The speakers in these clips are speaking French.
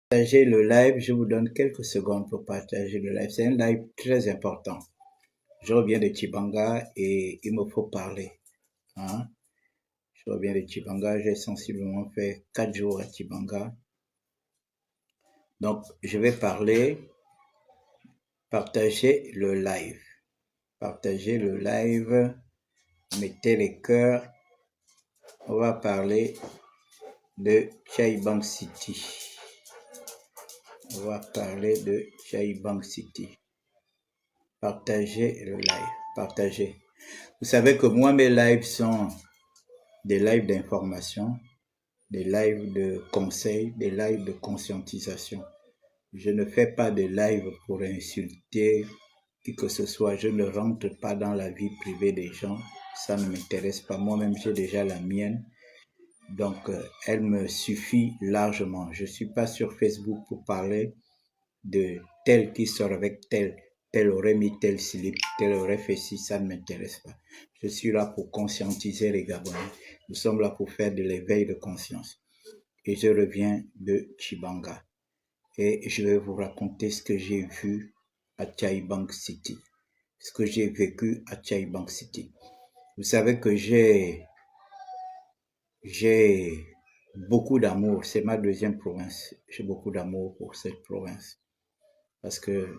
Partager le live, je vous donne quelques secondes pour partager le live. C'est un live très important. Je reviens de Tchibanga et il me faut parler. Hein? Je reviens de Tchibanga, j'ai sensiblement fait 4 jours à Tchibanga. Donc, je vais partager le live. Partager le live, mettez les cœurs. On va parler de Chai-Bang City. On va parler de Chai-Bang City. Partagez le live. Partagez. Vous savez que moi, mes lives sont des lives d'information, des lives de conseils, des lives de conscientisation. Je ne fais pas de live pour insulter qui que ce soit. Je ne rentre pas dans la vie privée des gens. Ça ne m'intéresse pas. Moi-même, j'ai déjà la mienne. Donc, elle me suffit largement. Je ne suis pas sur Facebook pour parler de tel qui sort avec tel. Tel aurait mis tel slip, tel aurait fait ci, ça ne m'intéresse pas. Je suis là pour conscientiser les Gabonais. Nous sommes là pour faire de l'éveil de conscience. Et je reviens de Tchibanga. Et je vais vous raconter ce que j'ai vu à Chai-Bang City. Ce que j'ai vécu à Chai-Bang City. Vous savez que j'ai beaucoup d'amour. C'est ma deuxième province. J'ai beaucoup d'amour pour cette province. Parce que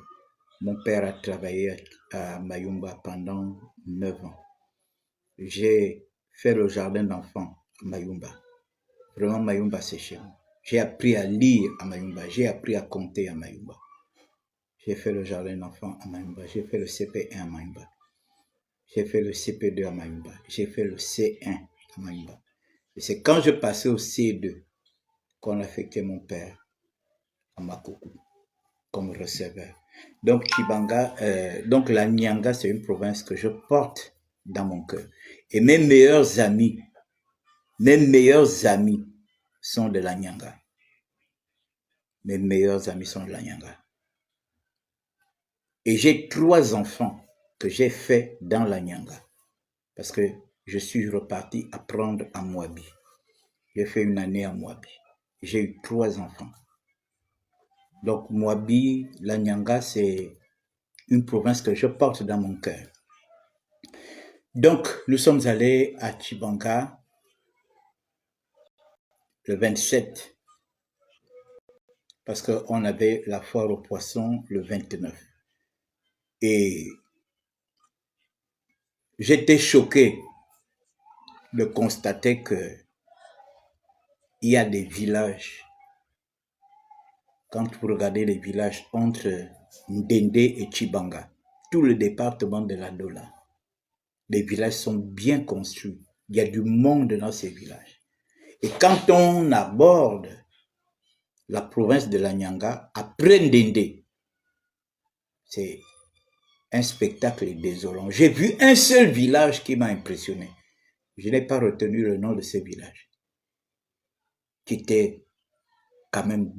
mon père a travaillé à Mayumba pendant 9 ans. J'ai fait le jardin d'enfants à Mayumba. Vraiment, Mayumba, c'est chez moi. J'ai appris à lire à Mayumba. J'ai appris à compter à Mayumba. J'ai fait le jardin d'enfants à Mayumba. J'ai fait le CP1 à Mayumba. J'ai fait le CP2 à Mayumba. J'ai fait le C1 à Mayumba. Et c'est quand je passais au C2 qu'on affectait mon père à Makoukou comme receveur. Donc, Tchibanga, donc la Nyanga, c'est une province que je porte dans mon cœur. Et mes meilleurs amis sont de la Nyanga. Mes meilleurs amis sont de la Nyanga. Et j'ai 3 enfants que j'ai faits dans la Nyanga. Parce que je suis reparti apprendre à Mouabi. J'ai fait une année à Mouabi. J'ai eu 3 enfants. Donc, Mouabi, la Nyanga, c'est une province que je porte dans mon cœur. Donc, nous sommes allés à Tchibanga le 27 parce qu'on avait la foire aux poissons le 29. Et j'étais choqué de constater que il y a des villages. Quand vous regardez les villages entre Ndende et Tchibanga, tout le département de la Dola, les villages sont bien construits. Il y a du monde dans ces villages. Et quand on aborde la province de la Nyanga, après Ndende, c'est un spectacle désolant. J'ai vu un seul village qui m'a impressionné. Je n'ai pas retenu le nom de ce village, qui était quand même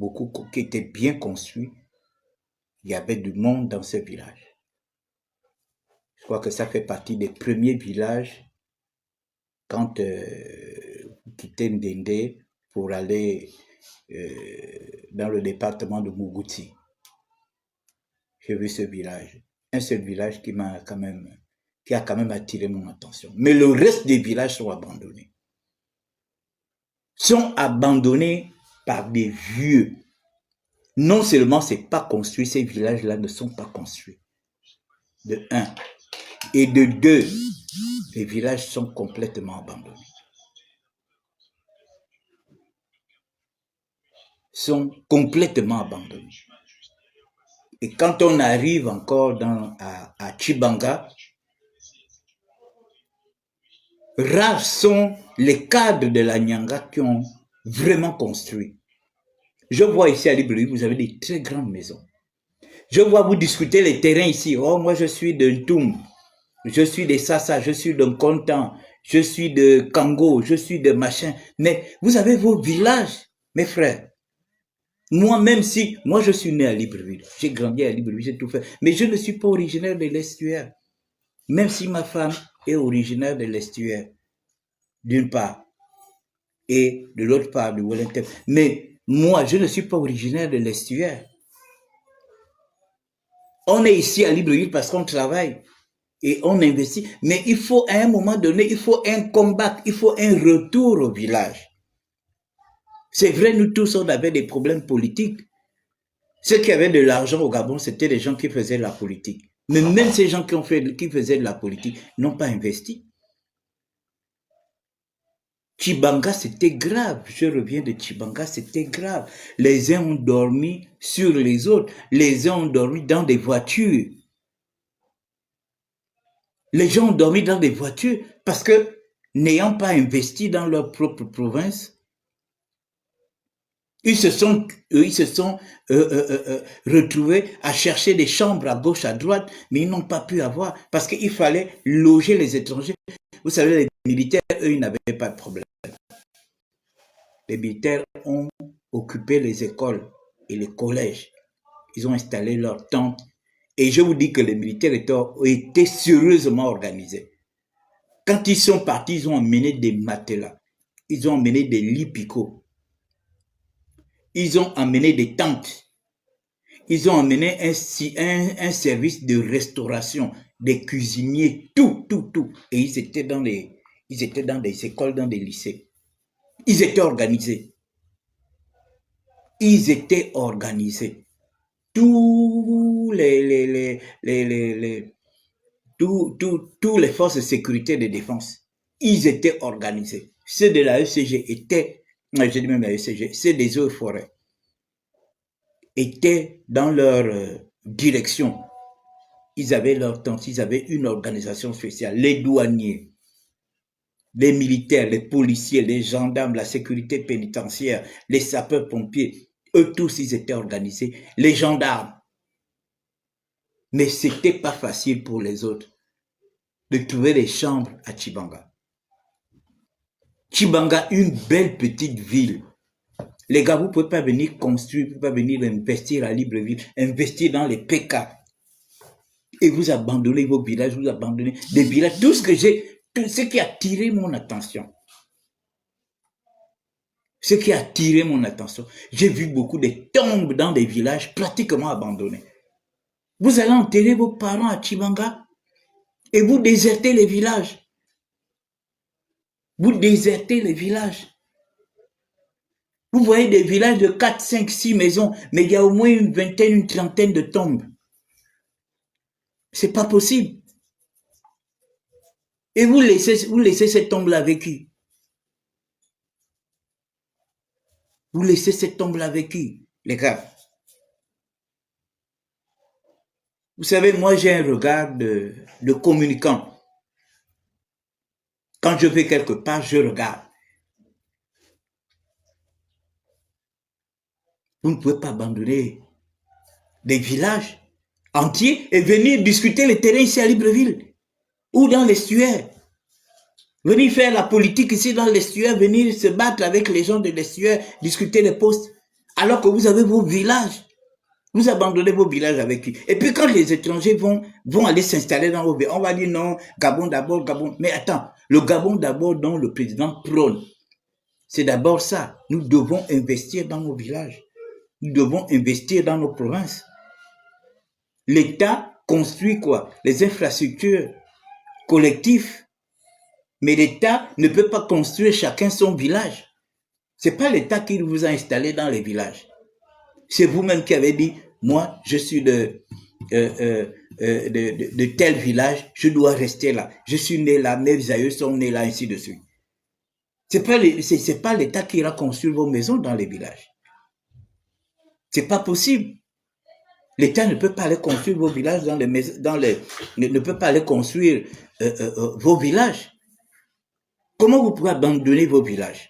qui était bien construit. Il y avait du monde dans ce village. Je crois que ça fait partie des premiers villages quand vous quittez Ndende pour aller dans le département de Mougouti. J'ai vu ce village. Un seul village qui a quand même attiré mon attention. Mais le reste des villages sont abandonnés. Sont abandonnés par des vieux. Non seulement c'est pas construit, ces villages-là ne sont pas construits. De 1. Et de 2, les villages sont complètement abandonnés. Sont complètement abandonnés. Et quand on arrive encore à Tchibanga, rares sont les cadres de la Nyanga qui ont vraiment construit. Je vois ici à Libreville, vous avez des très grandes maisons. Je vois vous discuter les terrains ici. Oh, moi je suis de Ntoum, je suis de Sassa, je suis de Kontan, je suis de Kango, je suis de machin. Mais vous avez vos villages, mes frères. Moi, même si, moi je suis né à Libreville, j'ai grandi à Libreville, j'ai tout fait. Mais je ne suis pas originaire de l'estuaire. Même si ma femme est originaire de l'estuaire, d'une part, et de l'autre part du Wellington. Mais Moi, je ne suis pas originaire de l'estuaire. On est ici à Libreville parce qu'on travaille et on investit. Mais il faut, à un moment donné, il faut un comeback, il faut un retour au village. C'est vrai, nous tous, on avait des problèmes politiques. Ceux qui avaient de l'argent au Gabon, c'était des gens qui faisaient de la politique. Mais même ces gens qui faisaient de la politique n'ont pas investi. Tchibanga, c'était grave. Je reviens de Tchibanga, c'était grave. Les uns ont dormi sur les autres. Les uns ont dormi dans des voitures. Les gens ont dormi dans des voitures parce que, n'ayant pas investi dans leur propre province, ils se sont retrouvés à chercher des chambres à gauche, à droite, mais ils n'ont pas pu avoir parce qu'il fallait loger les étrangers. Vous savez, les militaires, eux, ils n'avaient pas de problème. Les militaires ont occupé les écoles et les collèges. Ils ont installé leurs tentes. Et je vous dis que les militaires étaient sérieusement organisés. Quand ils sont partis, ils ont emmené des matelas. Ils ont emmené des lits picots. Ils ont emmené des tentes. Ils ont emmené un service de restauration, des cuisiniers, tout. Et ils étaient dans des écoles, dans des lycées. Ils étaient organisés. Tous tous les forces de sécurité et de défense, ils étaient organisés. Ceux de la ECG étaient, je dis même la ECG, ceux des eaux et forêts, étaient dans leur direction. Ils avaient leur tente, ils avaient une organisation spéciale. Les douaniers, les militaires, les policiers, les gendarmes, la sécurité pénitentiaire, les sapeurs-pompiers, eux tous, ils étaient organisés. Les gendarmes. Mais c'était pas facile pour les autres de trouver des chambres à Tchibanga. Tchibanga, une belle petite ville. Les gars, vous ne pouvez pas venir construire, vous ne pouvez pas venir investir à Libreville, investir dans les PK. Et vous abandonnez vos villages, vous abandonnez des villages. Tout ce qui a attiré mon attention. Ce qui a attiré mon attention. J'ai vu beaucoup de tombes dans des villages pratiquement abandonnés. Vous allez enterrer vos parents à Tchibanga et vous désertez les villages. Vous désertez les villages. Vous voyez des villages de 4, 5, 6 maisons, mais il y a au moins une vingtaine, une trentaine de tombes. C'est pas possible. Et vous laissez cette tombe-là avec qui? Vous laissez cette tombe-là avec qui, les gars? Vous savez, moi j'ai un regard de communicant. Quand je vais quelque part, je regarde. Vous ne pouvez pas abandonner des villages entiers et venir discuter les terrains ici à Libreville ou dans l'estuaire. Venir faire la politique ici dans l'estuaire, venir se battre avec les gens de l'estuaire, discuter les postes, alors que vous avez vos villages. Vous abandonnez vos villages avec qui? Et puis quand les étrangers vont aller s'installer dans vos villages, on va dire non, Gabon d'abord, Gabon. Mais attends, le Gabon d'abord dont le président prône, c'est d'abord ça. Nous devons investir dans nos villages. Nous devons investir dans nos provinces. L'État construit quoi? Les infrastructures collectives. Mais l'État ne peut pas construire chacun son village. C'est pas l'État qui vous a installé dans les villages. C'est vous-même qui avez dit, moi, je suis de tel village, je dois rester là. Je suis né là, mes aïeux sont nés là, ainsi de suite. C'est pas l'État qui ira construire vos maisons dans les villages. C'est pas possible. L'État ne peut pas aller construire vos villages ne peut pas aller construire vos villages. Comment vous pouvez abandonner vos villages?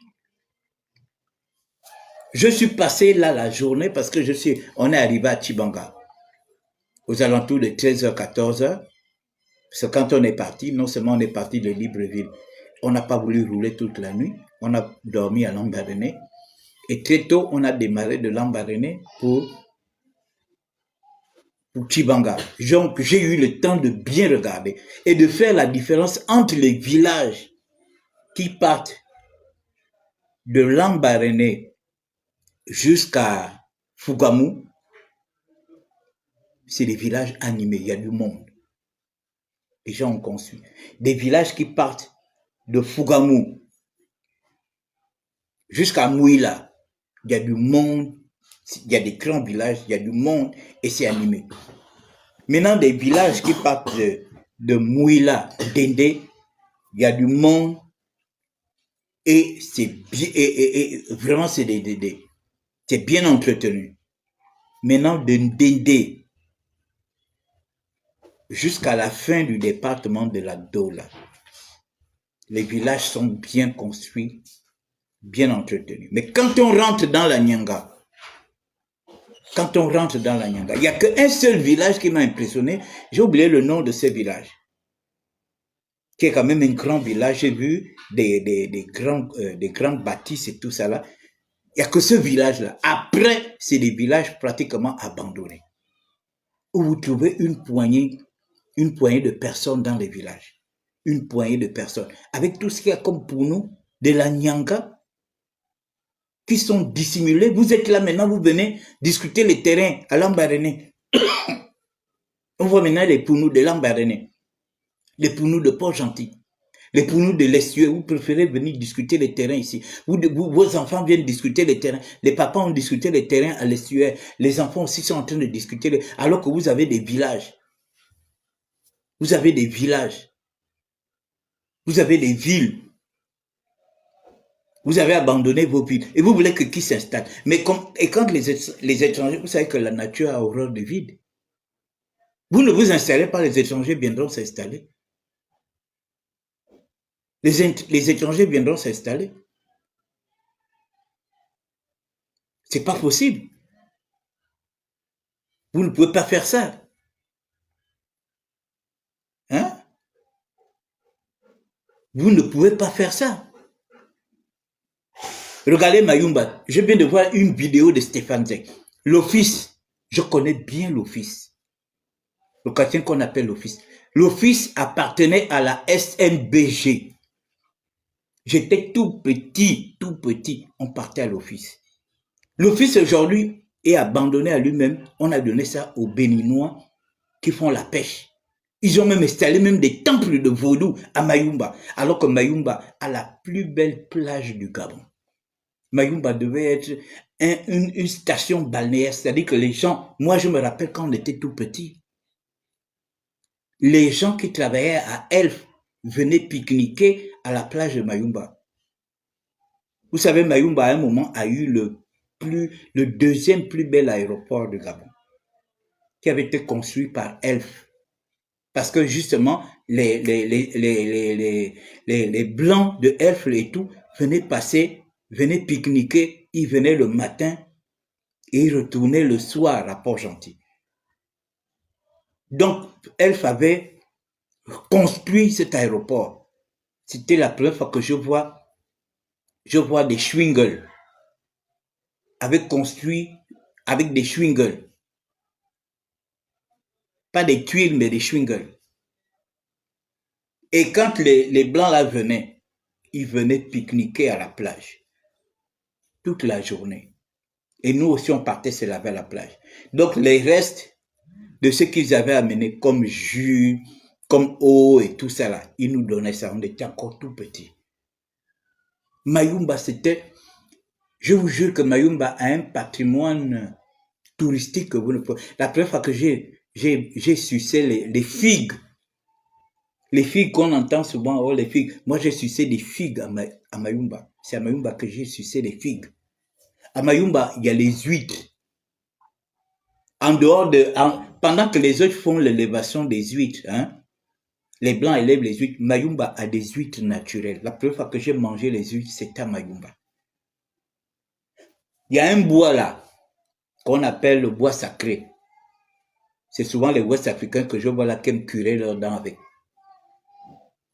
Je suis passé là la journée parce que on est arrivé à Tchibanga aux alentours de 13h, 14h. Parce que quand on est parti, non seulement on est parti de Libreville, on n'a pas voulu rouler toute la nuit, on a dormi à Lambaréné. Et très tôt, on a démarré de Lambaréné pour Tchibanga. Donc, j'ai eu le temps de bien regarder et de faire la différence entre les villages qui partent de Lambaréné jusqu'à Fugamu, c'est des villages animés, il y a du monde. Les gens ont construit. Des villages qui partent de Fugamu jusqu'à Mouila, il y a du monde, il y a des grands villages, il y a du monde et c'est animé. Maintenant, des villages qui partent de Mouila, Dende, il y a du monde et c'est vraiment c'est c'est bien entretenu. Maintenant, de Dende jusqu'à la fin du département de la Dola, les villages sont bien construits, bien entretenus. Mais quand on rentre dans la Nyanga, il n'y a qu'un seul village qui m'a impressionné. J'ai oublié le nom de ce village, qui est quand même un grand village. J'ai vu des grandes bâtisses et tout ça là. Il n'y a que ce village-là. Après, c'est des villages pratiquement abandonnés, où vous trouvez une poignée de personnes dans les villages. Une poignée de personnes. Avec tout ce qu'il y a comme pour nous, de la Nyanga, qui sont dissimulés. Vous êtes là maintenant, vous venez discuter les terrains à Lambaréné. On voit maintenant les Pounou de Lambaréné, les Pounou de Port-Gentil, les Pounou de l'Estuaire. Vous préférez venir discuter les terrains ici. Vos enfants viennent discuter les terrains. Les papas ont discuté les terrains à l'Estuaire. Les enfants aussi sont en train de discuter, alors que vous avez des villages. Vous avez des villages. Vous avez des villes. Vous avez abandonné vos villes et vous voulez que qui s'installe. Mais quand les étrangers, vous savez que la nature a horreur du vide. Vous ne vous installez pas, les étrangers viendront s'installer. Les étrangers viendront s'installer. C'est pas possible. Vous ne pouvez pas faire ça. Hein? Vous ne pouvez pas faire ça. Regardez Mayumba. Je viens de voir une vidéo de Stéphane Zek. L'office. Je connais bien l'office. Le quartier qu'on appelle l'office. L'office appartenait à la SNBG. J'étais tout petit. On partait à l'office. L'office aujourd'hui est abandonné à lui-même. On a donné ça aux Béninois qui font la pêche. Ils ont même installé même des temples de vaudou à Mayumba. Alors que Mayumba a la plus belle plage du Gabon. Mayumba devait être une station balnéaire. C'est-à-dire que les gens, moi je me rappelle quand on était tout petit, les gens qui travaillaient à Elf venaient pique-niquer à la plage de Mayumba. Vous savez, Mayumba à un moment a eu le deuxième plus bel aéroport du Gabon, qui avait été construit par Elf. Parce que justement, les blancs de Elf et tout venaient pique-niquer, ils venaient le matin et ils retournaient le soir à Port-Gentil. Donc, Elf avait construit cet aéroport. C'était la première fois que je vois des Schwingel construit avec des Schwingel. Pas des tuiles, mais des Schwingel. Et quand les blancs là venaient, ils venaient pique-niquer à la plage. Toute la journée. Et nous aussi, on partait se laver à la plage. Donc, les restes de ce qu'ils avaient amené comme jus, comme eau et tout ça là, ils nous donnaient ça. On était encore tout petits. Mayumba, je vous jure que Mayumba a un patrimoine touristique que vous ne pouvez. La première fois que j'ai sucé les figues, les figues qu'on entend souvent, oh les figues. Moi, j'ai sucé des figues à Mayumba. C'est à Mayumba que j'ai sucé les figues. À Mayumba, il y a les huîtres. Pendant que les autres font l'élévation des huîtres, hein, les blancs élèvent les huîtres. Mayumba a des huîtres naturelles. La première fois que j'ai mangé les huîtres, c'était à Mayumba. Il y a un bois là, qu'on appelle le bois sacré. C'est souvent les Ouest Africains que je vois là qui aiment curer leurs dents avec.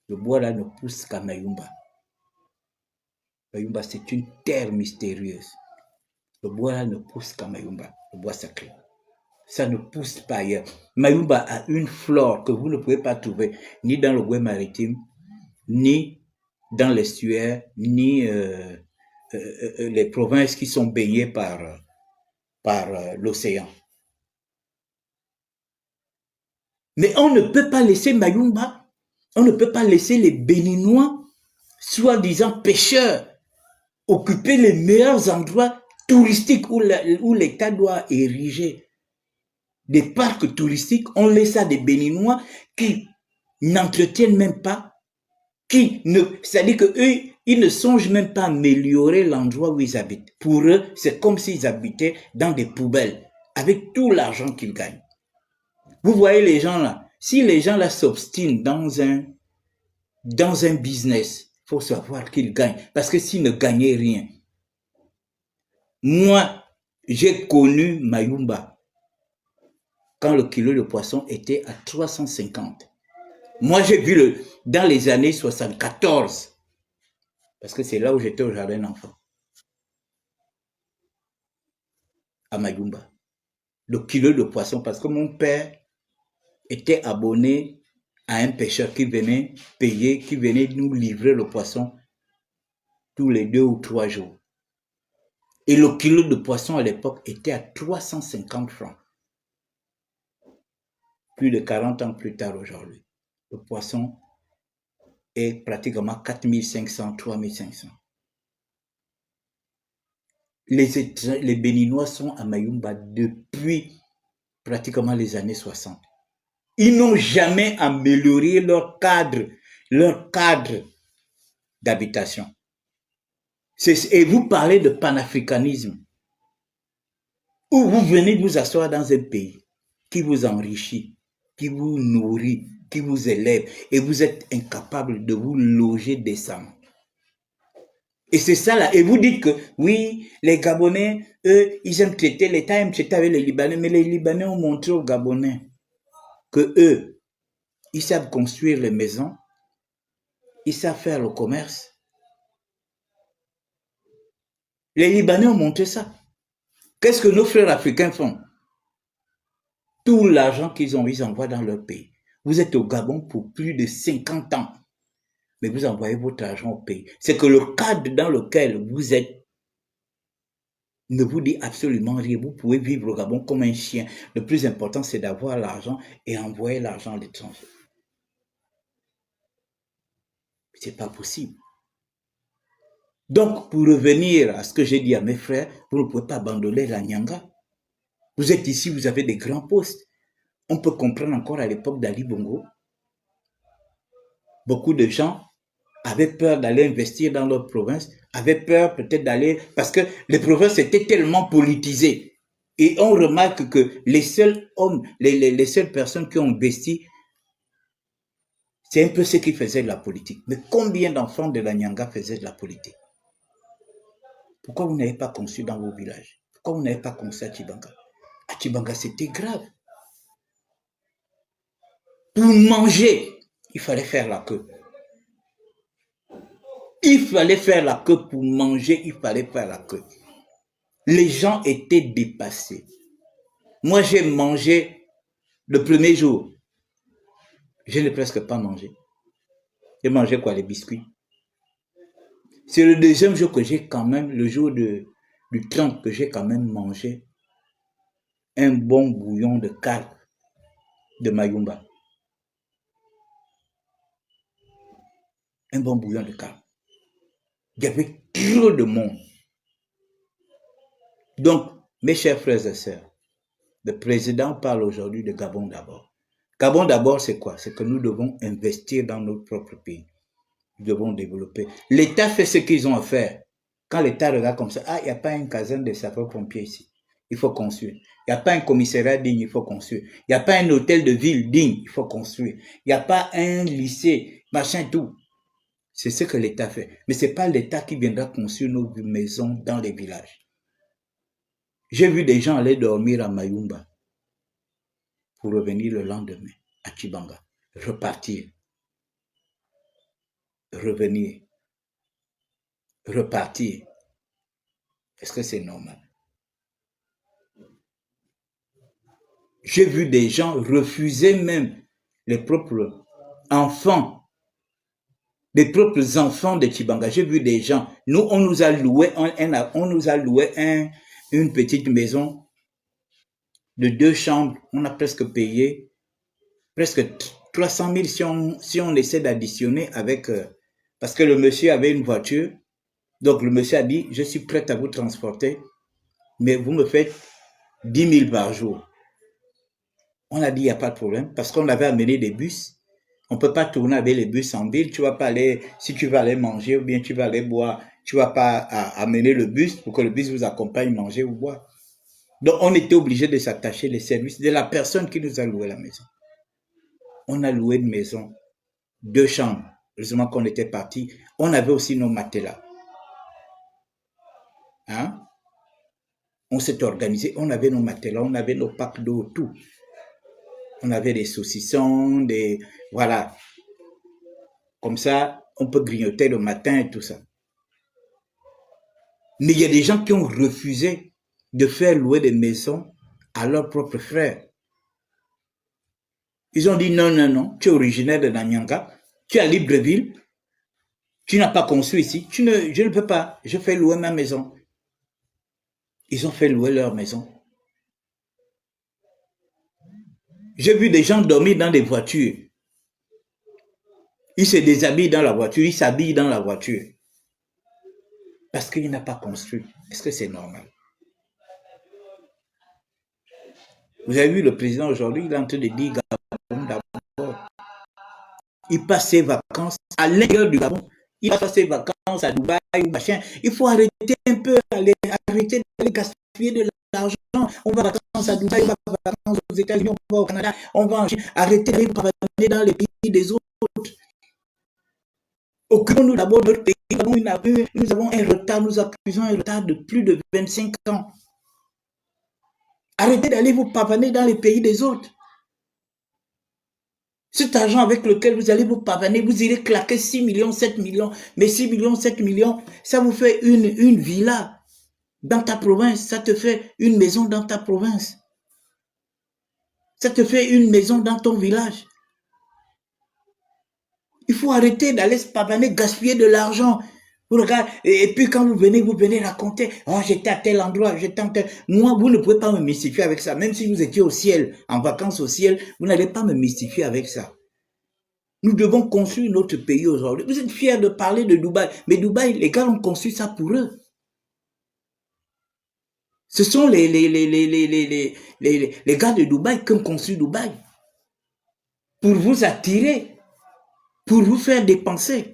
Le bois là ne pousse qu'à Mayumba. Mayumba, c'est une terre mystérieuse. Le bois là ne pousse qu'à Mayumba, le bois sacré. Ça ne pousse pas ailleurs. Mayumba a une flore que vous ne pouvez pas trouver ni dans le Goué maritime, ni dans l'estuaire, ni les provinces qui sont baignées par l'océan. Mais on ne peut pas laisser Mayumba, on ne peut pas laisser les Béninois, soi-disant pêcheurs, occuper les meilleurs endroits touristiques où l'État doit ériger des parcs touristiques. On laisse ça des Béninois qui n'entretiennent même pas, c'est-à-dire qu'eux, ils ne songent même pas à améliorer l'endroit où ils habitent. Pour eux, c'est comme s'ils habitaient dans des poubelles, avec tout l'argent qu'ils gagnent. Vous voyez les gens là, si les gens là s'obstinent dans un business, il faut savoir qu'ils gagnent, parce que s'ils ne gagnaient rien. Moi, j'ai connu Mayumba quand le kilo de poisson était à 350. Moi, j'ai vu dans les années 74, parce que c'est là où j'étais au jardin d'enfants, à Mayumba, le kilo de poisson, parce que mon père était abonné à un pêcheur qui venait payer, qui venait nous livrer le poisson tous les 2 ou 3 jours. Et le kilo de poisson à l'époque était à 350 francs. Plus de 40 ans plus tard aujourd'hui, le poisson est pratiquement 4500, 3500. Les Béninois sont à Mayumba depuis pratiquement les années 60. Ils n'ont jamais amélioré leur cadre d'habitation. Et vous parlez de panafricanisme, où vous venez vous asseoir dans un pays qui vous enrichit, qui vous nourrit, qui vous élève, et vous êtes incapable de vous loger décemment. Et c'est ça là. Et vous dites que oui, les Gabonais, eux, ils aiment traiter, l'État aime traiter avec les Libanais, mais les Libanais ont montré aux Gabonais que eux, ils savent construire les maisons, ils savent faire le commerce. Les Libanais ont montré ça. Qu'est-ce que nos frères africains font? Tout l'argent qu'ils ont, ils envoient dans leur pays. Vous êtes au Gabon pour plus de 50 ans, mais vous envoyez votre argent au pays. C'est que le cadre dans lequel vous êtes ne vous dit absolument rien. Vous pouvez vivre au Gabon comme un chien. Le plus important, c'est d'avoir l'argent et envoyer l'argent à l'étranger. C'est pas possible. Donc, pour revenir à ce que j'ai dit à mes frères, vous ne pouvez pas abandonner la Nyanga. Vous êtes ici, vous avez des grands postes. On peut comprendre encore à l'époque d'Ali Bongo. Beaucoup de gens avaient peur d'aller investir dans leur province, avaient peur peut-être d'aller, parce que les provinces étaient tellement politisées. Et on remarque que les seuls hommes, les seules personnes qui ont investi, c'est un peu ceux qui faisaient de la politique. Mais combien d'enfants de la Nyanga faisaient de la politique? Pourquoi vous n'avez pas conçu dans vos villages? Pourquoi vous n'avez pas conçu à Tchibanga? À Tchibanga, c'était grave. Pour manger, il fallait faire la queue. Il fallait faire la queue pour manger, il fallait faire la queue. Les gens étaient dépassés. Moi, j'ai mangé le premier jour. Je n'ai presque pas mangé. J'ai mangé quoi? Les biscuits. C'est le deuxième jour que j'ai quand même, le jour du 30, que j'ai quand même mangé un bon bouillon de carpe de Mayumba. Un bon bouillon de carpe. Il y avait trop de monde. Donc, mes chers frères et sœurs, le président parle aujourd'hui de Gabon d'abord. Gabon d'abord, c'est quoi? C'est que nous devons investir dans notre propre pays. Nous devons développer. L'État fait ce qu'ils ont à faire. Quand l'État regarde comme ça, il n'y a pas une caserne de sapeurs-pompiers ici. Il faut construire. Il n'y a pas un commissariat digne, il faut construire. Il n'y a pas un hôtel de ville digne, il faut construire. Il n'y a pas un lycée, machin, tout. C'est ce que l'État fait. Mais ce n'est pas l'État qui viendra construire nos maisons dans les villages. J'ai vu des gens aller dormir à Mayumba pour revenir le lendemain à Tchibanga, repartir, revenir, repartir. Est-ce que c'est normal? J'ai vu des gens refuser même les propres enfants des propres enfants de Tchibanga. J'ai vu des gens. Nous, on nous a loué, une petite maison de 2 chambres. On a presque payé presque 300 000 si on essaie d'additionner avec... parce que le monsieur avait une voiture. Donc le monsieur a dit, je suis prêt à vous transporter, mais vous me faites 10 000 par jour. On a dit, il n'y a pas de problème, parce qu'on avait amené des bus. On ne peut pas tourner avec les bus en ville. Tu vas pas aller, si tu vas aller manger ou bien tu vas aller boire, tu vas pas amener le bus pour que le bus vous accompagne manger ou boire. Donc, on était obligé de s'attacher les services de la personne qui nous a loué la maison. On a loué une maison, 2 chambres. Heureusement qu'on était parti. On avait aussi nos matelas. Hein? On s'est organisé. On avait nos matelas, on avait nos packs d'eau, tout. On avait des saucissons, voilà. Comme ça, on peut grignoter le matin et tout ça. Mais il y a des gens qui ont refusé de faire louer des maisons à leurs propres frères. Ils ont dit non, non, non, tu es originaire de Nanyanga, tu es à Libreville, tu n'as pas construit ici, je ne peux pas, je fais louer ma maison. Ils ont fait louer leur maison. J'ai vu des gens dormir dans des voitures. Ils se déshabillent dans la voiture, ils s'habillent dans la voiture. Parce qu'il n'a pas construit. Est-ce que c'est normal? Vous avez vu le président aujourd'hui, il est en train de dire Gabon d'abord. Il passe ses vacances à l'intérieur du Gabon. Il passe ses vacances à Dubaï ou machin. Il faut arrêter un peu, arrêter d'aller gaspiller de l'argent. On va en vacances à Dubaï, on va en vacances aux États-Unis, on va au Canada, on va en Chine. Arrêtez d'aller pavaner dans les pays des autres. Occupons-nous d'abord de notre pays. Nous avons un retard, nous accusons un retard de plus de 25 ans. Arrêtez d'aller vous pavaner dans les pays des autres. Cet argent avec lequel vous allez vous pavaner, vous irez claquer 6 millions, 7 millions. Mais 6 millions, 7 millions, ça vous fait une villa dans ta province. Ça te fait une maison dans ta province. Ça te fait une maison dans ton village. Il faut arrêter d'aller se pavaner, gaspiller de l'argent. Vous regardez, et puis quand vous venez raconter, oh, j'étais à tel endroit, j'étais en tel... Moi, vous ne pouvez pas me mystifier avec ça. Même si vous étiez au ciel, en vacances au ciel, vous n'allez pas me mystifier avec ça. Nous devons construire notre pays aujourd'hui. Vous êtes fiers de parler de Dubaï, mais Dubaï, les gars ont construit ça pour eux. Ce sont les gars de Dubaï qui ont construit Dubaï. Pour vous attirer, pour vous faire dépenser.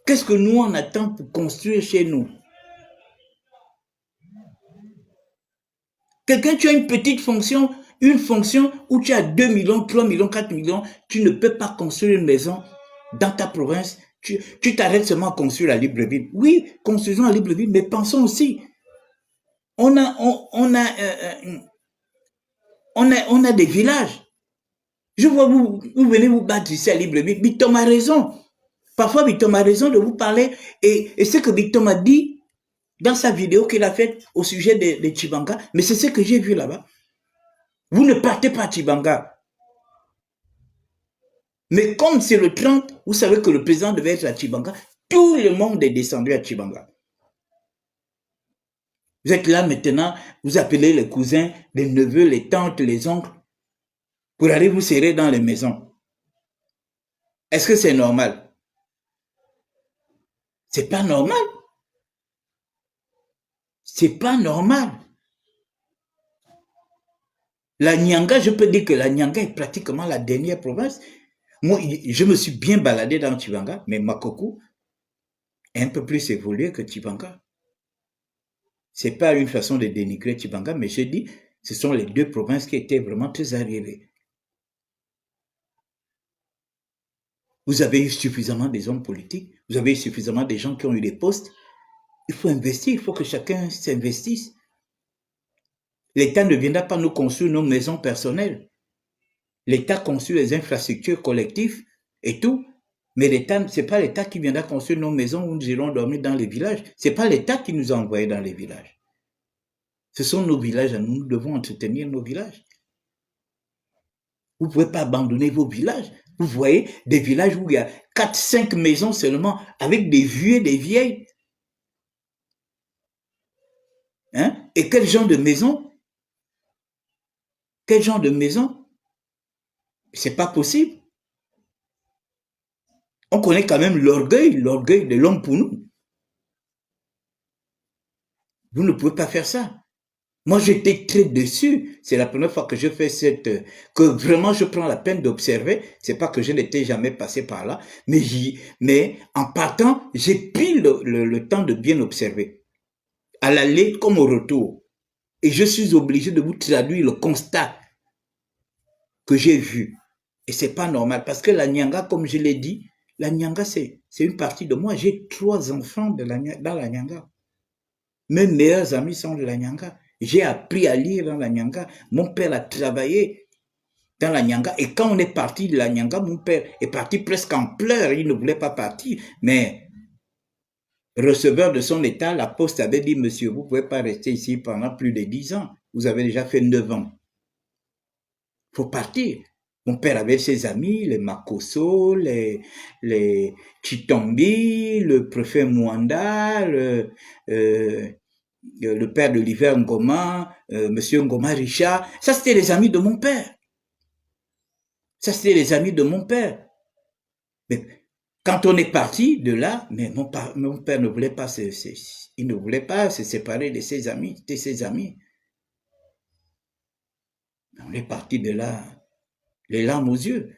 Qu'est-ce que nous on attend pour construire chez nous? Quelqu'un, tu as une petite fonction, une fonction où tu as 2 millions, 3 millions, 4 millions, tu ne peux pas construire une maison dans ta province. Tu t'arrêtes seulement à construire à Libreville. Oui, construisons à Libreville, mais pensons aussi. On a des villages. Je vois vous venez vous battre ici à Libreville. Bitom a raison. Parfois, Bitom a raison de vous parler. Et ce que Bitom a dit dans sa vidéo qu'il a faite au sujet de Tchibanga, mais c'est ce que j'ai vu là-bas. Vous ne partez pas à Tchibanga. Mais comme c'est le 30, vous savez que le président devait être à Tchibanga. Tout le monde est descendu à Tchibanga. Vous êtes là maintenant, vous appelez les cousins, les neveux, les tantes, les oncles, pour aller vous serrer dans les maisons. Est-ce que c'est normal? C'est pas normal. C'est pas normal. La Nyanga, je peux dire que la Nyanga est pratiquement la dernière province. Moi, je me suis bien baladé dans Tchibanga, mais Makoko est un peu plus évolué que Tchibanga. C'est pas une façon de dénigrer Tchibanga, mais je dis, ce sont les 2 provinces qui étaient vraiment très arriérées. Vous avez eu suffisamment des hommes politiques, vous avez eu suffisamment des gens qui ont eu des postes. Il faut investir, il faut que chacun s'investisse. L'État ne viendra pas nous construire nos maisons personnelles. L'État construit les infrastructures collectives et tout, mais l'État, c'est pas l'État qui viendra construire nos maisons où nous irons dormir dans les villages. C'est pas l'État qui nous a envoyés dans les villages. Ce sont nos villages, nous devons entretenir nos villages. Vous ne pouvez pas abandonner vos villages. Vous voyez des villages où il y a 4, 5 maisons seulement, avec des vieux et des vieilles. Hein? Et quel genre de maison? Quel genre de maison? C'est pas possible. On connaît quand même l'orgueil de l'homme pour nous. Vous ne pouvez pas faire ça. Moi, j'étais très déçu. C'est la première fois que je fais que vraiment je prends la peine d'observer. C'est pas que je n'étais jamais passé par là, mais en partant, j'ai pris le temps de bien observer. À l'aller comme au retour. Et je suis obligé de vous traduire le constat que j'ai vu. Et c'est pas normal. Parce que la Nyanga, comme je l'ai dit, la Nyanga, c'est une partie de moi. J'ai 3 enfants dans la Nyanga. Mes meilleurs amis sont de la Nyanga. J'ai appris à lire dans la Nyanga. Mon père a travaillé dans la Nyanga. Et quand on est parti de la Nyanga, mon père est parti presque en pleurs. Il ne voulait pas partir. Mais receveur de son état, la poste avait dit, monsieur, vous ne pouvez pas rester ici pendant plus de 10 ans. Vous avez déjà fait 9 ans. Il faut partir. Mon père avait ses amis, les Makosso, les Chitombi, le préfet Mwanda, le père de l'hiver Ngoma, monsieur Ngoma Richard. Ça, c'était les amis de mon père. Ça, c'était les amis de mon père. Mais quand on est parti de là, mais mon père ne voulait pas il ne voulait pas se séparer de ses amis, On est parti de là, les larmes aux yeux.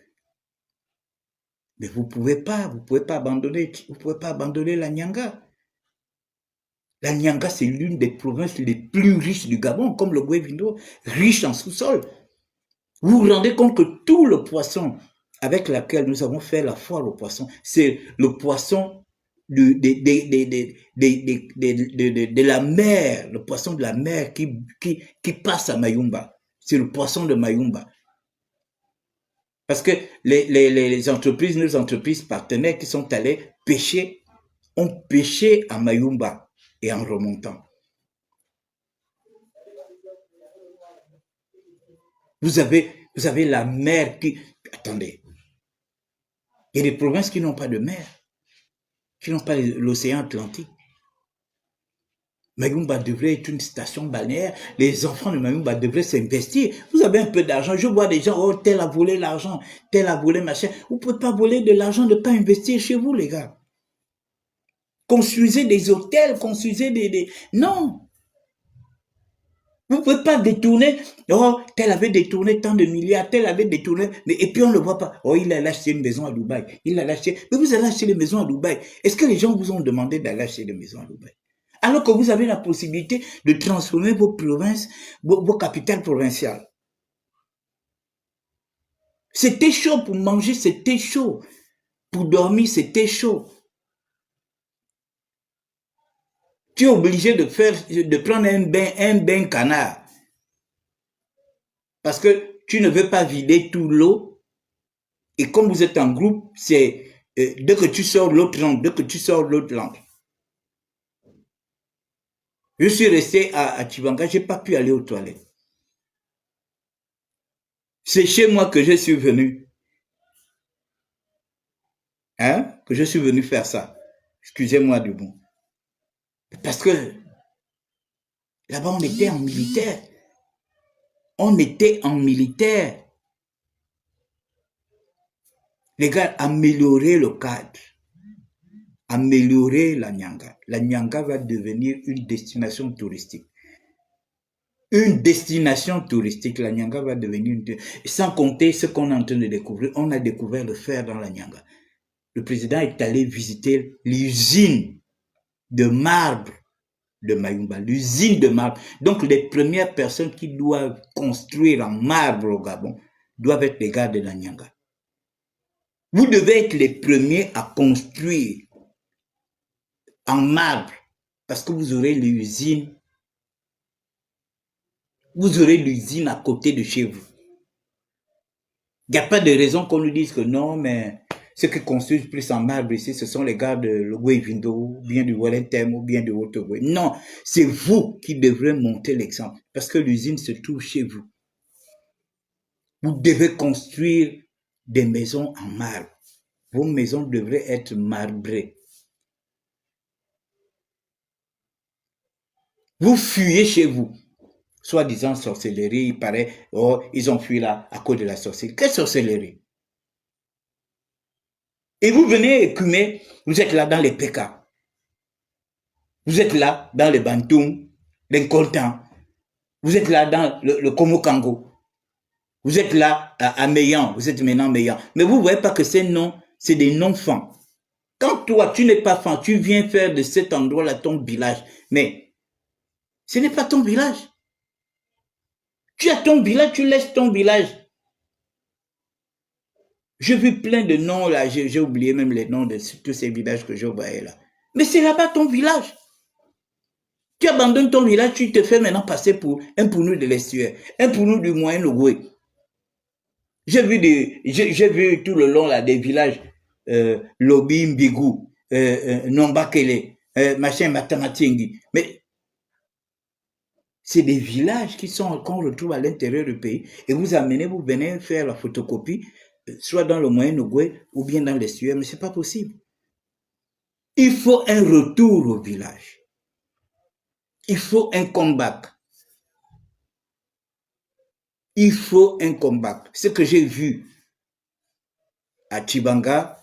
Mais vous pouvez pas abandonner la Nyanga. La Nyanga, c'est l'une des provinces les plus riches du Gabon, comme le Guevindo, riche en sous-sol. Vous vous rendez compte que tout le poisson avec lequel nous avons fait la foire au poisson, c'est le poisson de la mer, le poisson de la mer qui passe à Mayumba. C'est le poisson de Mayumba. Parce que nos entreprises partenaires qui sont allés pêcher, ont pêché à Mayumba et en remontant. Vous avez la mer qui... Attendez. Il y a des provinces qui n'ont pas de mer, qui n'ont pas l'océan Atlantique. Mayumba devrait être une station balnéaire. Les enfants de Mayumba devraient s'investir. Vous avez un peu d'argent. Je vois des gens, oh, tel a volé l'argent, tel a volé machin. Vous ne pouvez pas voler de l'argent, ne pas investir chez vous, les gars. Construisez des hôtels, construisez des... Non. Vous ne pouvez pas détourner. Oh, tel avait détourné tant de milliards, tel avait détourné. Et puis on ne le voit pas. Oh, il a acheté une maison à Dubaï. Il a acheté. Mais vous allez acheter des maisons à Dubaï. Est-ce que les gens vous ont demandé d'aller acheter des maisons à Dubaï? Alors que vous avez la possibilité de transformer vos provinces, vos capitales provinciales. C'était chaud pour manger, c'était chaud. Pour dormir, c'était chaud. Tu es obligé de prendre un bain canard. Parce que tu ne veux pas vider tout l'eau. Et comme vous êtes en groupe, c'est dès que tu sors l'autre langue, Je suis resté à Chibanga, je n'ai pas pu aller aux toilettes. C'est chez moi que je suis venu. Hein? Que je suis venu faire ça. Excusez-moi du bon. Parce que là-bas, on était en militaire. On était en militaire. Les gars, améliorer le cadre. Améliorer la Nyanga. La Nyanga va devenir une destination touristique. Une destination touristique. La Nyanga va devenir une... Sans compter ce qu'on est en train de découvrir. On a découvert le fer dans la Nyanga. Le président est allé visiter l'usine de marbre de Mayumba, l'usine de marbre. Donc, les premières personnes qui doivent construire en marbre au Gabon doivent être les gars de la Nyanga. Vous devez être les premiers à construire en marbre parce que vous aurez l'usine. Vous aurez l'usine à côté de chez vous. Il n'y a pas de raison qu'on nous dise que non, mais ceux qui construisent plus en marbre ici, ce sont les gars de Guevindo, ou bien du Wellington, ou bien de Haute-Gué. Non, c'est vous qui devrez monter l'exemple, parce que l'usine se trouve chez vous. Vous devez construire des maisons en marbre. Vos maisons devraient être marbrées. Vous fuyez chez vous. Soi-disant sorcellerie, il paraît, oh, ils ont fui là à cause de la sorcellerie. Quelle sorcellerie? Et vous venez écumer, vous êtes là dans les PK. Vous êtes là dans les Bantoum, les Coltans. Vous êtes là dans le Komo-Kango. Vous êtes là à Meillan. Vous êtes maintenant Meillan. Mais vous ne voyez pas que ces noms, c'est des noms-fans. Quand toi, tu n'es pas fan, tu viens faire de cet endroit-là ton village. Mais ce n'est pas ton village. Tu as ton village, tu laisses ton village. J'ai vu plein de noms là, j'ai oublié même les noms de tous ces villages que je voyais là. Mais c'est là-bas ton village. Tu abandonnes ton village, tu te fais maintenant passer pour un Pounou de l'estuaire, un Pounou du Moyen-Ogooué. J'ai vu tout le long là des villages, Lobi, Mbigou, Nombakele, machin, Matamatingi. Mais c'est des villages qu'on retrouve à l'intérieur du pays. Et vous venez faire la photocopie, soit dans le Moyen-Ogooué ou bien dans l'estuaire, mais c'est pas possible. Il faut un retour au village. Il faut un comeback. Il faut un comeback. Ce que j'ai vu à Tchibanga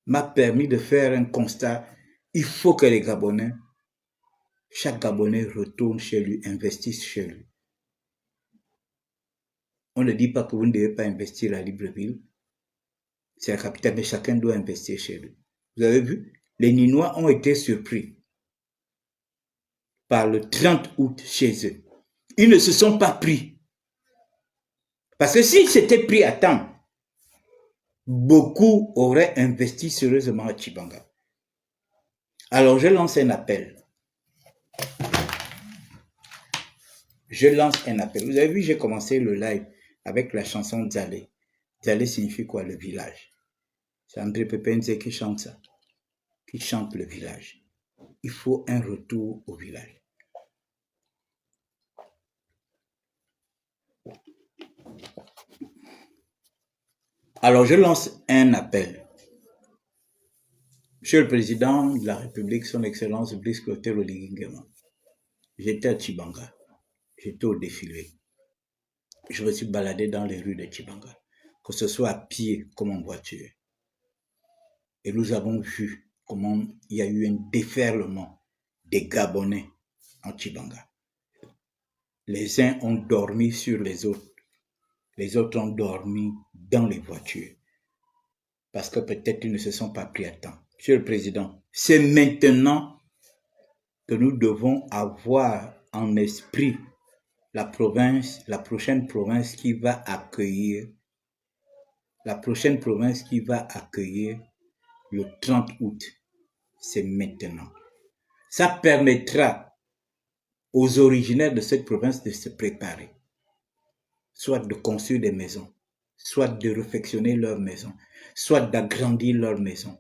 m'a permis de faire un constat. Il faut que les Gabonais, chaque Gabonais retourne chez lui, investisse chez lui. On ne dit pas que vous ne devez pas investir à Libreville. C'est la capitale, mais chacun doit investir chez lui. Vous avez vu? Les Ninois ont été surpris par le 30 août chez eux. Ils ne se sont pas pris. Parce que s'ils s'étaient pris à temps, beaucoup auraient investi sérieusement à Tchibanga. Alors je lance un appel. Je lance un appel. Vous avez vu, j'ai commencé le live avec la chanson Dzalé. Dzalé signifie quoi? Le village. C'est André Pepenze qui chante ça. Qui chante le village. Il faut un retour au village. Alors je lance un appel. Monsieur le Président de la République, son Excellence Brice Clotaire Oligui-Nguema, j'étais à Tchibanga, j'étais au défilé. Je me suis baladé dans les rues de Tchibanga, que ce soit à pied comme en voiture. Et nous avons vu comment il y a eu un déferlement des Gabonais en Tchibanga. Les uns ont dormi sur les autres ont dormi dans les voitures. Parce que peut-être ils ne se sont pas pris à temps. Monsieur le Président, c'est maintenant que nous devons avoir en esprit la prochaine province qui va accueillir le 30 août. C'est maintenant. Ça permettra aux originaires de cette province de se préparer, soit de construire des maisons, soit de réfectionner leurs maisons, soit d'agrandir leurs maisons,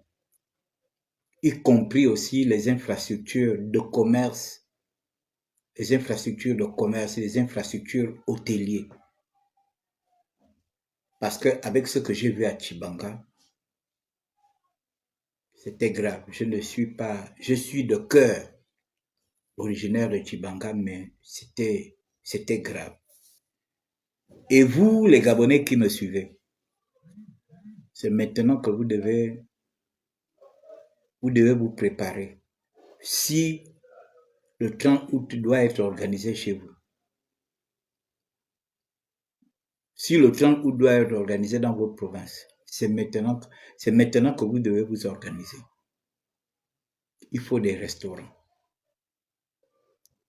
y compris aussi les infrastructures de commerce et les infrastructures hôtelières. Parce qu'avec ce que j'ai vu à Tchibanga, c'était grave. Je suis de cœur originaire de Tchibanga, mais c'était grave. Et vous, les Gabonais qui me suivez, c'est maintenant que vous devez vous préparer. Si le 30 août doit être organisé chez vous, si le 30 août doit être organisé dans votre province, c'est maintenant que vous devez vous organiser. Il faut des restaurants.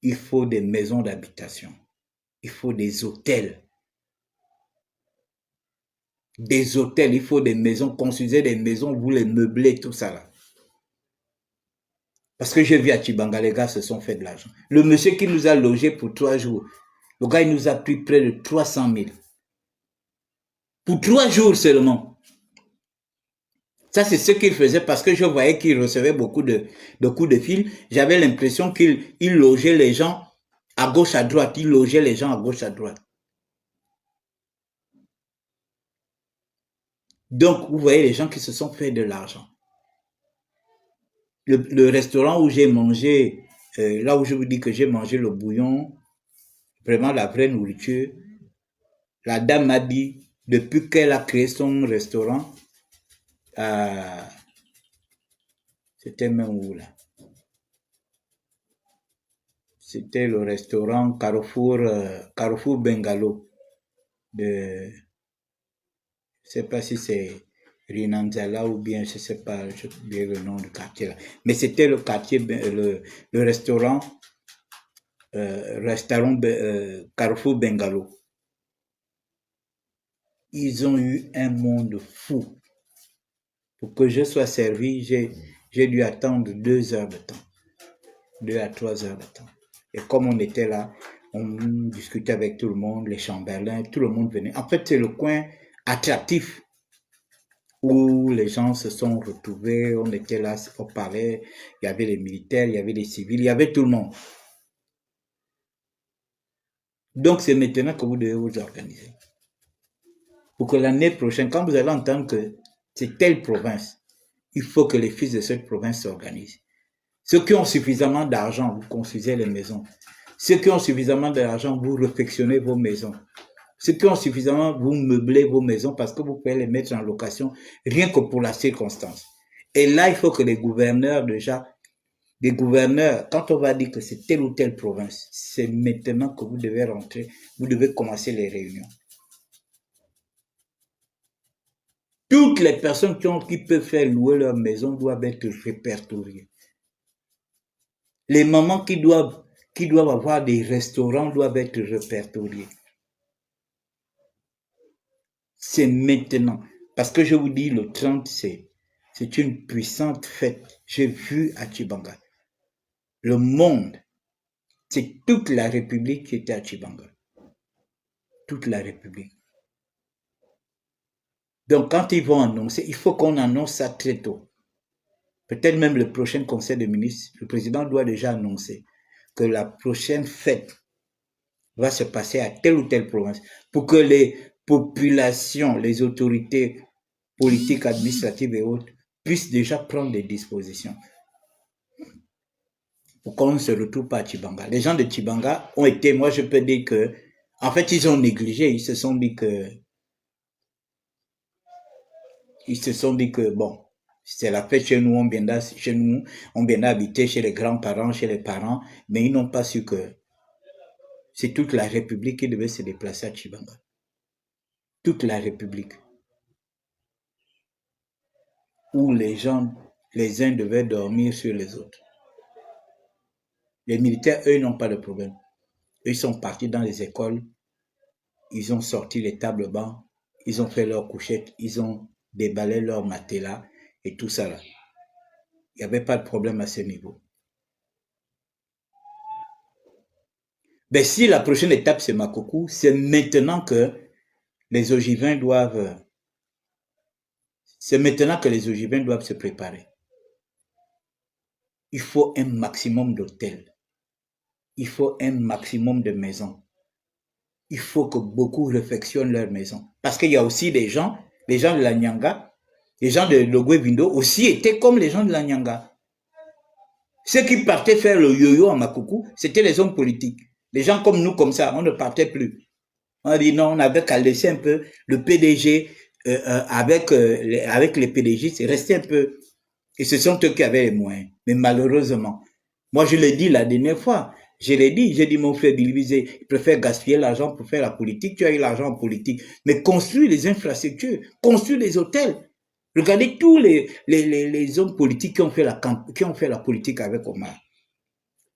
Il faut des maisons d'habitation. Il faut des hôtels. Des hôtels, il faut des maisons, construisez des maisons, vous les meublez, tout ça là. Parce que j'ai vu à Tchibanga, les gars se sont fait de l'argent. Le monsieur qui nous a logés pour 3 jours, le gars, il nous a pris près de 300 000. Pour 3 jours seulement. Ça, c'est ce qu'il faisait parce que je voyais qu'il recevait beaucoup de coups de fil. J'avais l'impression qu'il logeait les gens à gauche, à droite. Il logeait les gens à gauche, à droite. Donc, vous voyez les gens qui se sont fait de l'argent. Le restaurant où j'ai mangé, là où je vous dis que j'ai mangé le bouillon, vraiment la vraie nourriture, la dame m'a dit, depuis qu'elle a créé son restaurant, c'était même où là? C'était le restaurant Carrefour Bungalow. De, je sais pas si c'est Rinanzala ou bien je sais pas, je oublié le nom du quartier là. Mais c'était le quartier, le restaurant, Carrefour Bungalow. Ils ont eu un monde fou. Pour que je sois servi, j'ai dû attendre 2 heures de temps. 2 à 3 heures de temps. Et comme on était là, on discutait avec tout le monde, les chambellans, tout le monde venait. En fait, c'est le coin attractif où les gens se sont retrouvés, on était là, on parlait, il y avait les militaires, il y avait les civils, il y avait tout le monde. Donc c'est maintenant que vous devez vous organiser. Pour que l'année prochaine, quand vous allez entendre que c'est telle province, il faut que les fils de cette province s'organisent. Ceux qui ont suffisamment d'argent, vous construisez les maisons. Ceux qui ont suffisamment d'argent, vous réfectionnez vos maisons. Ceux qui ont suffisamment, vous meublez vos maisons parce que vous pouvez les mettre en location rien que pour la circonstance. Et là, il faut que les gouverneurs, déjà, les gouverneurs, quand on va dire que c'est telle ou telle province, c'est maintenant que vous devez rentrer, vous devez commencer les réunions. Toutes les personnes qui peuvent faire louer leur maison doivent être répertoriées. Les mamans qui doivent avoir des restaurants doivent être répertoriés. C'est maintenant. Parce que je vous dis, le 30, c'est une puissante fête. J'ai vu à Tchibanga. Le monde, c'est toute la République qui était à Tchibanga. Toute la République. Donc, quand ils vont annoncer, il faut qu'on annonce ça très tôt. Peut-être même le prochain conseil de ministres, le président doit déjà annoncer que la prochaine fête va se passer à telle ou telle province pour que les populations, les autorités politiques, administratives et autres puissent déjà prendre des dispositions pour qu'on ne se retrouve pas à Tchibanga. Les gens de Tchibanga ont été, moi je peux dire que, en fait, ils ont négligé, ils se sont dit que, bon, c'est la fête chez nous, on vient d'habiter chez les grands-parents, chez les parents, mais ils n'ont pas su que c'est toute la République qui devait se déplacer à Tchibanga. Toute la République. Où les gens, les uns devaient dormir sur les autres. Les militaires, eux, n'ont pas de problème. Eux, ils sont partis dans les écoles, ils ont sorti les tables bancs, ils ont fait leurs couchettes, ils ont déballé leurs matelas et tout ça là. Il n'y avait pas de problème à ce niveau. Mais si la prochaine étape c'est Makokou, c'est maintenant que les Ogivins doivent se préparer. Il faut un maximum d'hôtels. Il faut un maximum de maisons. Il faut que beaucoup réfectionnent leurs maisons. Parce qu'il y a aussi des gens de la Nyanga, les gens de Logwe-Vindo aussi étaient comme les gens de la Nyanga. Ceux qui partaient faire le yo-yo à Makokou, c'était les hommes politiques. Les gens comme nous, comme ça, on ne partait plus. On a dit non, on avait qu'à laisser un peu le PDG avec les PDG, c'est resté un peu. Et ce sont eux qui avaient les moyens. Mais malheureusement, moi je l'ai dit la dernière fois, j'ai dit mon frère Bilibizé, il préfère gaspiller l'argent pour faire la politique, tu as eu l'argent en politique, mais construire les infrastructures, construire les hôtels. Regardez tous les hommes politiques qui ont fait la politique avec Omar.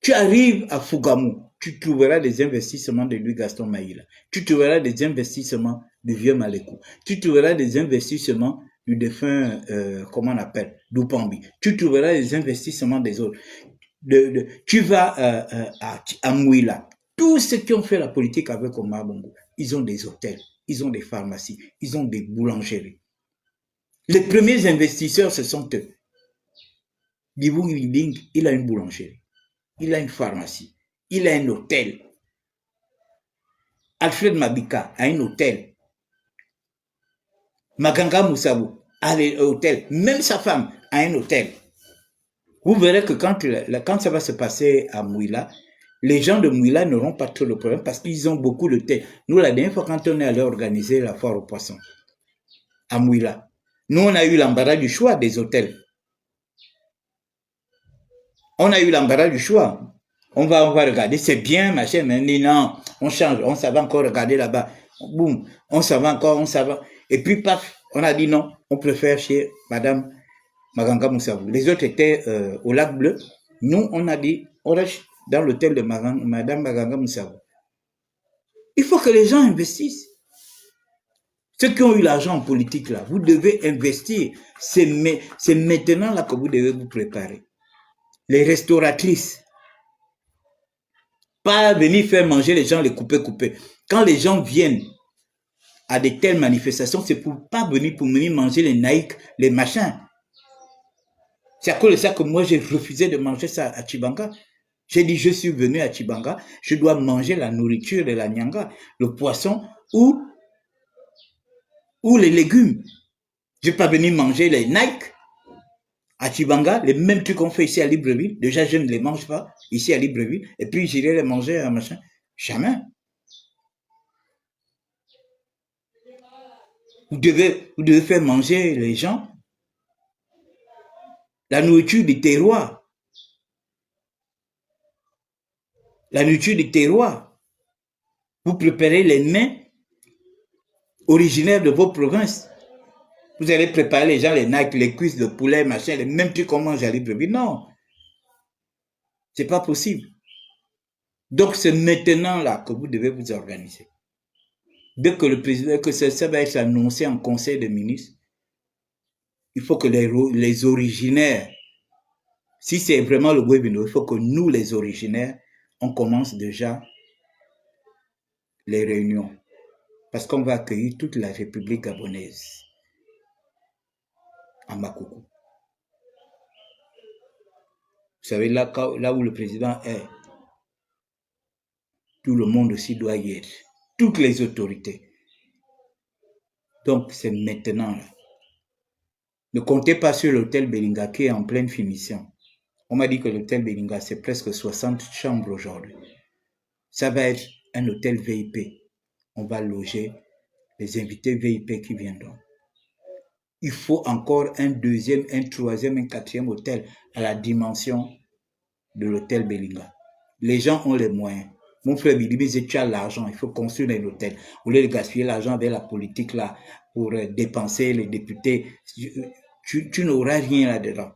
Tu arrives à Fougamou, tu trouveras des investissements de Louis Gaston Maïla. Tu trouveras des investissements du vieux Malékou. Tu trouveras des investissements du défunt, comment on appelle, Dupambi. Tu trouveras des investissements des autres. Tu vas à Mouila. Tous ceux qui ont fait la politique avec Omar Bongo, ils ont des hôtels, ils ont des pharmacies, ils ont des boulangeries. Les premiers investisseurs, ce sont eux. Dibou Yiding, il a une boulangerie. Il a une pharmacie, il a un hôtel. Alfred Mabika a un hôtel. Maganga Moussabou a l'hôtel, même sa femme a un hôtel. Vous verrez que quand ça va se passer à Mouila, les gens de Mouila n'auront pas trop de problème parce qu'ils ont beaucoup de thé. Nous, la dernière fois, quand on est allé organiser la foire aux poissons à Mouila, nous, on a eu l'embarras du choix des hôtels. On a eu l'embarras du choix. On va regarder, c'est bien, machin, mais non, on change, on s'en va encore regarder là-bas. Boum, on s'en va encore, on s'en va. Et puis, paf, on a dit non, on préfère chez Madame Maganga Moussabou. Les autres étaient au Lac Bleu. Nous, on a dit, on reste dans l'hôtel de Madame Maganga Moussabou. Il faut que les gens investissent. Ceux qui ont eu l'argent en politique, là, vous devez investir. C'est maintenant là que vous devez vous préparer. Les restauratrices, pas venir faire manger les gens, les couper. Quand les gens viennent à de telles manifestations, c'est pour pas venir manger les naïcs, les machins. C'est à cause de ça que moi j'ai refusé de manger ça à Tchibanga. J'ai dit je suis venu à Tchibanga, je dois manger la nourriture de la Nyanga, le poisson ou les légumes. Je ne vais pas venir manger les Nike à Tchibanga, les mêmes trucs qu'on fait ici à Libreville. Déjà, je ne les mange pas ici à Libreville. Et puis, j'irai les manger à machin. Jamais. Vous devez faire manger les gens la nourriture du terroir. La nourriture du terroir. Vous préparez les mets originaires de vos provinces. Vous allez préparer les gens, les Nike, les cuisses de poulet, machin, les mêmes trucs qu'on mange à Libreville. Non. C'est pas possible. Donc, c'est maintenant là que vous devez vous organiser. Dès que le président, que ça va être annoncé en conseil de ministres, il faut que les originaires, si c'est vraiment le webinaire, il faut que nous, les originaires, on commence déjà les réunions. Parce qu'on va accueillir toute la République gabonaise à Makoukou. Vous savez, là où le président est, tout le monde aussi doit y être. Toutes les autorités. Donc, c'est maintenant là. Ne comptez pas sur l'hôtel Belinga qui est en pleine finition. On m'a dit que l'hôtel Belinga, c'est presque 60 chambres aujourd'hui. Ça va être un hôtel VIP. On va loger les invités VIP qui viendront. Il faut encore un deuxième, un troisième, un quatrième hôtel à la dimension de l'hôtel Belinga. Les gens ont les moyens. Mon frère Bilibi disait, tu as l'argent, il faut construire un hôtel. Au lieu de gaspiller l'argent avec la politique là, pour dépenser les députés, tu n'auras rien là-dedans.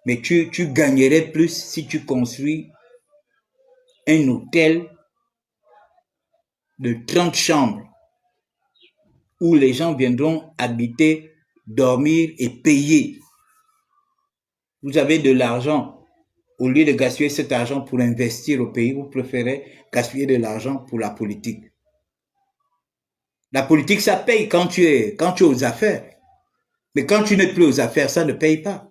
Mais tu gagnerais plus si tu construis un hôtel de 30 chambres où les gens viendront habiter, dormir et payer. Vous avez de l'argent. Au lieu de gaspiller cet argent pour investir au pays, vous préférez gaspiller de l'argent pour la politique. La politique, ça paye quand tu es aux affaires. Mais quand tu n'es plus aux affaires, ça ne paye pas.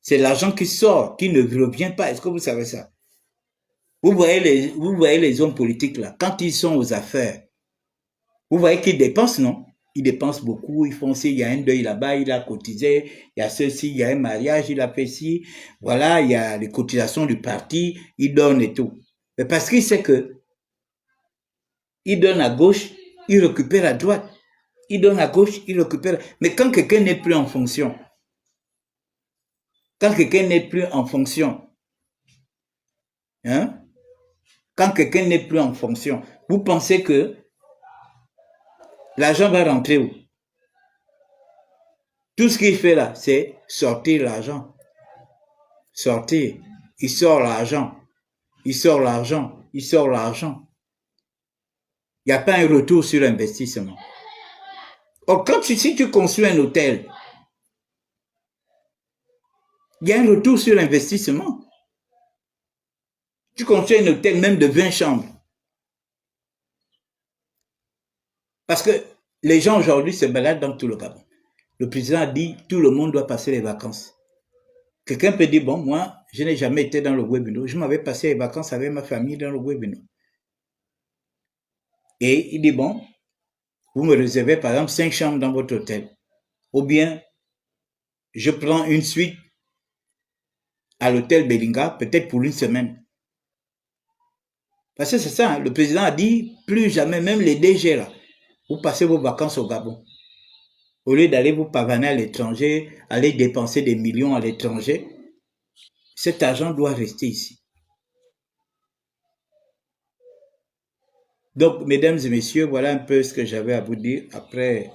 C'est l'argent qui sort, qui ne revient pas. Est-ce que vous savez ça? Vous voyez les hommes politiques là, quand ils sont aux affaires, vous voyez qu'ils dépensent, non? Ils dépensent beaucoup, ils font ci, il y a un deuil là-bas, il a cotisé, il y a ceci, il y a un mariage, il a fait ci, voilà, il y a les cotisations du parti, il donne et tout. Mais parce qu'il sait que il donne à gauche, il récupère à droite. Il donne à gauche, il récupère. Mais quand quelqu'un n'est plus en fonction, hein, quand quelqu'un n'est plus en fonction, vous pensez que l'argent va rentrer où? Tout ce qu'il fait là, c'est sortir l'argent. Sortir. Il sort l'argent. Il sort l'argent. Il sort l'argent. Il n'y a pas un retour sur l'investissement. Or, si tu construis un hôtel, il y a un retour sur l'investissement. Tu construis un hôtel même de 20 chambres. Parce que les gens aujourd'hui se baladent dans tout le Gabon. Le président a dit tout le monde doit passer les vacances. Quelqu'un peut dire, bon, moi, je n'ai jamais été dans le Guebino. Je m'avais passé les vacances avec ma famille dans le Guebino. Et il dit, bon, vous me réservez par exemple 5 chambres dans votre hôtel. Ou bien, je prends une suite à l'hôtel Bellinga, peut-être pour une semaine. Parce que c'est ça, hein, le président a dit, plus jamais, même les DG là, vous passez vos vacances au Gabon. Au lieu d'aller vous pavaner à l'étranger, aller dépenser des millions à l'étranger, cet argent doit rester ici. Donc, mesdames et messieurs, voilà un peu ce que j'avais à vous dire après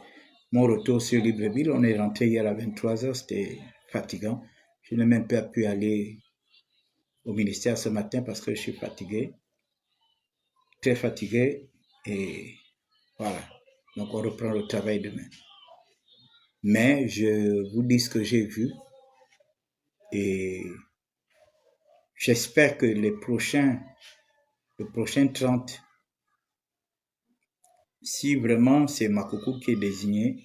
mon retour sur Libreville. On est rentré hier à 23h, c'était fatigant. Je n'ai même pas pu aller au ministère ce matin parce que je suis fatigué, très fatigué, et voilà. Donc, on reprend le travail demain. Mais je vous dis ce que j'ai vu et j'espère que le prochain 30, si vraiment c'est Makoko qui est désigné,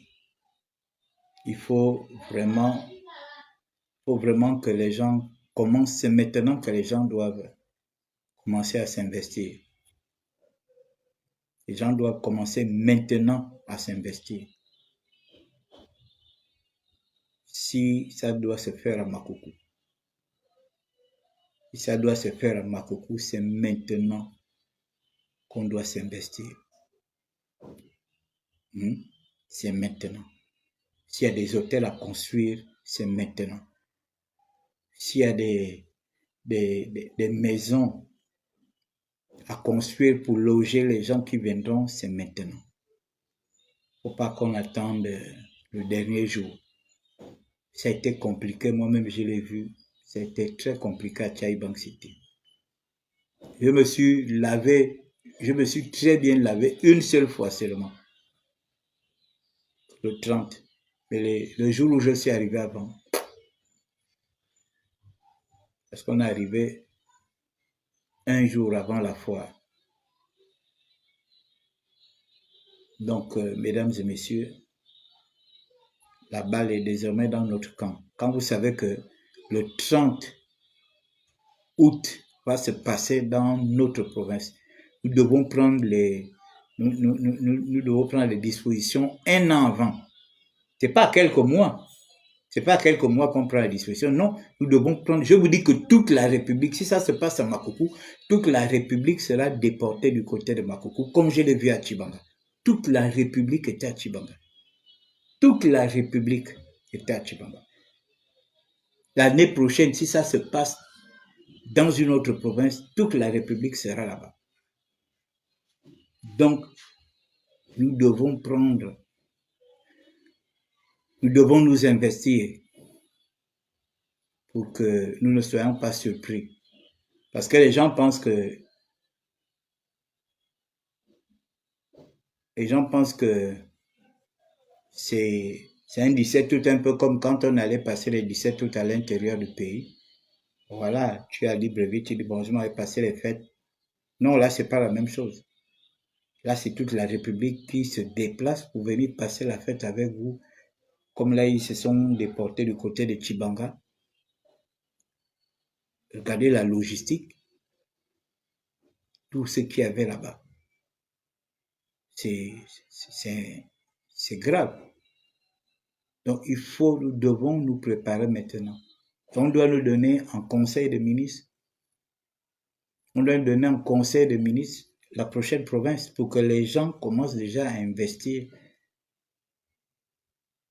il faut vraiment que les gens commencent, c'est maintenant que les gens doivent commencer à s'investir. Les gens doivent commencer maintenant à s'investir. Si ça doit se faire à Makoko, si ça doit se faire à Makoko, c'est maintenant qu'on doit s'investir. C'est maintenant. S'il y a des hôtels à construire, c'est maintenant. S'il y a des maisons à construire pour loger les gens qui viendront, c'est maintenant. Il ne faut pas qu'on attende le dernier jour. Ça a été compliqué, moi-même je l'ai vu. Ça a été très compliqué à Chai Bang City. Je me suis très bien lavé une seule fois seulement. Le 30. Mais le jour où je suis arrivé avant, parce qu'on est arrivé un jour avant la foire. Donc, mesdames et messieurs, la balle est désormais dans notre camp. Quand vous savez que le 30 août va se passer dans notre province, nous devons prendre les dispositions un an avant. C'est pas quelques mois. C'est pas quelques mois qu'on prend la disposition. Non, nous devons prendre. Je vous dis que toute la République, si ça se passe à Makoko, toute la République sera déportée du côté de Makoko, comme je l'ai vu à Tchibanga. Toute la République était à Tchibanga. Toute la République était à Tchibanga. L'année prochaine, si ça se passe dans une autre province, toute la République sera là-bas. Donc, nous devons nous investir pour que nous ne soyons pas surpris. Parce que les gens pensent que c'est un 17 août, un peu comme quand on allait passer les 17 août à l'intérieur du pays. Voilà, tu es à Libreville, tu dis bonjour, on va passer les fêtes. Non, là, c'est pas la même chose. Là, c'est toute la République qui se déplace pour venir passer la fête avec vous. Comme là, ils se sont déportés du côté de Tchibanga. Regardez la logistique. Tout ce qu'il y avait là-bas. C'est grave. Donc, nous devons nous préparer maintenant. On doit nous donner un conseil de ministre. On doit nous donner un conseil de ministre la prochaine province pour que les gens commencent déjà à investir.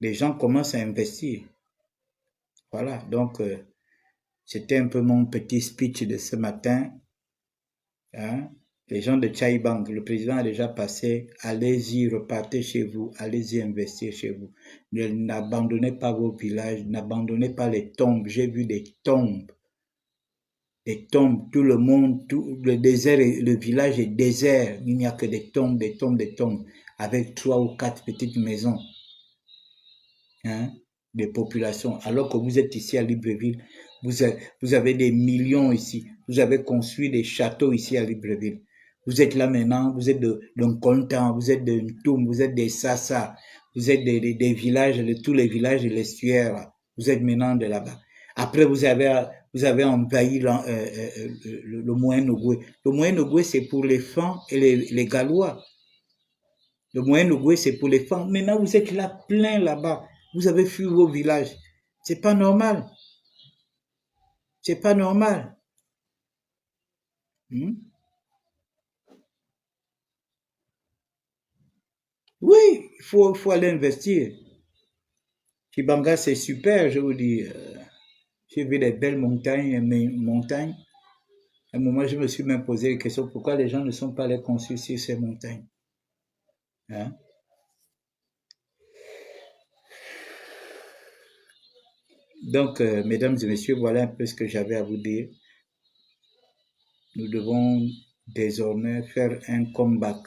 Les gens commencent à investir. Voilà, donc c'était un peu mon petit speech de ce matin. Hein? Les gens de Chai Bang, le président a déjà passé, allez-y, repartez chez vous, allez-y investir chez vous. N'abandonnez pas vos villages, n'abandonnez pas les tombes. J'ai vu des tombes. Des tombes, tout le monde, tout le désert, le village est désert. Il n'y a que des tombes, des tombes, des tombes, avec 3 ou 4 petites maisons. Hein, des populations. Alors que vous êtes ici à Libreville, vous avez des millions ici. Vous avez construit des châteaux ici à Libreville. Vous êtes là maintenant, vous êtes de Content, vous êtes de Ntoum, vous êtes des Sassa, vous êtes des villages, de tous les villages de l'estuaire. Vous êtes maintenant de là-bas. Après, vous avez envahi le Moyen-Nogoué. Le Moyen-Nogoué, c'est pour les Fans et les Gallois. Le moyen Ogooué, c'est pour les femmes. Maintenant, vous êtes là, plein là-bas. Vous avez fui vos villages. C'est pas normal. C'est pas normal. Hmm? Oui, faut aller investir. Chibanga, c'est super, je vous dis. J'ai vu des belles montagnes, montagnes. À un moment, je me suis même posé la question, pourquoi les gens ne sont pas allés construire sur ces montagnes? Hein? Donc, mesdames et messieurs, voilà un peu ce que j'avais à vous dire. Nous devons désormais faire un comeback,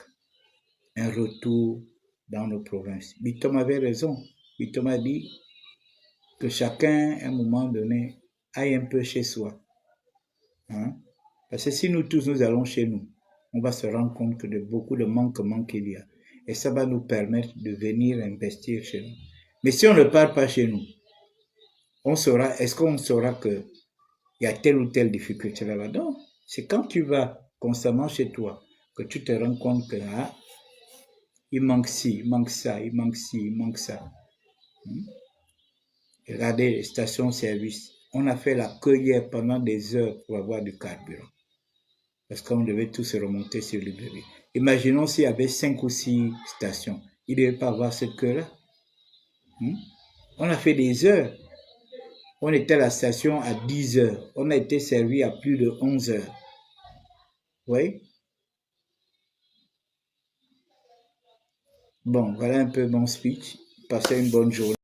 un retour dans nos provinces. Bitom avait raison. Bitom a dit que chacun, à un moment donné, aille un peu chez soi. Hein? Parce que si nous tous, nous allons chez nous, on va se rendre compte que de beaucoup de manquements qu'il y a. Et ça va nous permettre de venir investir chez nous. Mais si on ne part pas chez nous, est-ce qu'on saura qu'il y a telle ou telle difficulté là-bas? Non. C'est quand tu vas constamment chez toi que tu te rends compte que il manque ci, il manque ça, il manque ci, il manque ça. Regardez les stations-service. On a fait la queue hier pendant des heures pour avoir du carburant. Parce qu'on devait tous se remonter sur Libreville. Imaginons s'il y avait 5 ou 6 stations. Il ne devait pas avoir cette queue-là. On a fait des heures. On était à la station à 10 heures. On a été servi à plus de 11 heures. Oui. Bon, voilà un peu mon speech. Passez une bonne journée.